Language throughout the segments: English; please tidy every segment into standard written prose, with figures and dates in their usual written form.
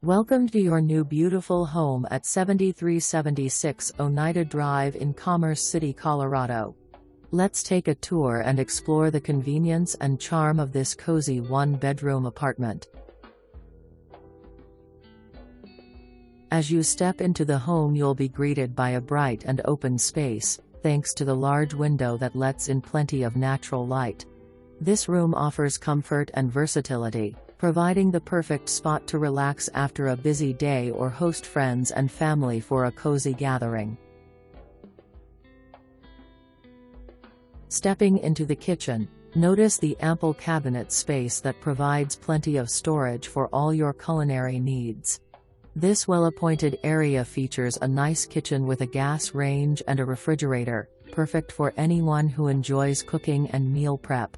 Welcome to your new beautiful home at 7376 Oneida Drive in Commerce City, Colorado. Let's take a tour and explore the convenience and charm of this cozy one-bedroom apartment. As you step into the home, you'll be greeted by a bright and open space, thanks to the large window that lets in plenty of natural light. This room offers comfort and versatility, providing the perfect spot to relax after a busy day or host friends and family for a cozy gathering. Stepping into the kitchen, notice the ample cabinet space that provides plenty of storage for all your culinary needs. This well-appointed area features a nice kitchen with a gas range and a refrigerator, perfect for anyone who enjoys cooking and meal prep.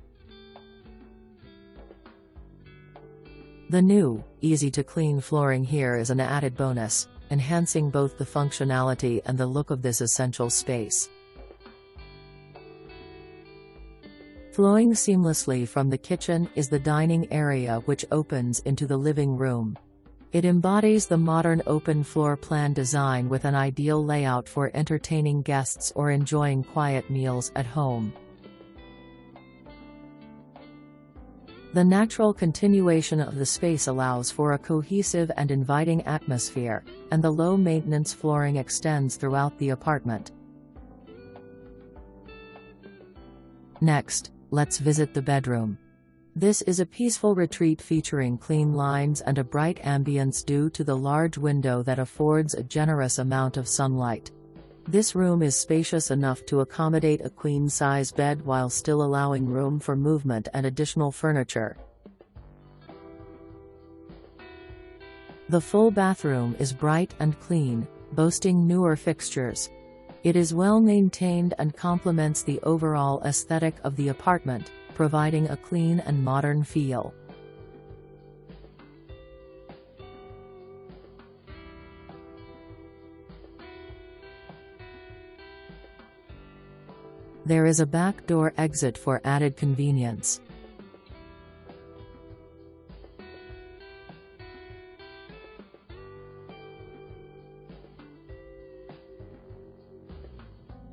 The new, easy-to-clean flooring here is an added bonus, enhancing both the functionality and the look of this essential space. Flowing seamlessly from the kitchen is the dining area, which opens into the living room. It embodies the modern open floor plan design with an ideal layout for entertaining guests or enjoying quiet meals at home. The natural continuation of the space allows for a cohesive and inviting atmosphere, and the low-maintenance flooring extends throughout the apartment. Next, let's visit the bedroom. This is a peaceful retreat featuring clean lines and a bright ambience due to the large window that affords a generous amount of sunlight. This room is spacious enough to accommodate a queen-size bed while still allowing room for movement and additional furniture. The full bathroom is bright and clean, boasting newer fixtures. It is well maintained and complements the overall aesthetic of the apartment, providing a clean and modern feel. There is a back door exit for added convenience.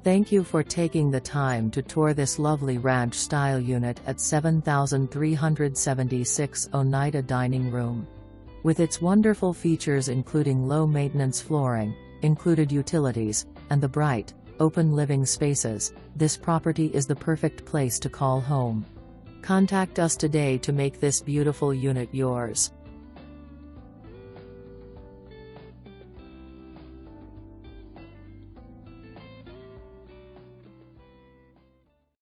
Thank you for taking the time to tour this lovely ranch-style unit at 7376 Oneida Dining Room. With its wonderful features including low-maintenance flooring, included utilities, and the bright, open living spaces, this property is the perfect place to call home. Contact us today to make this beautiful unit yours.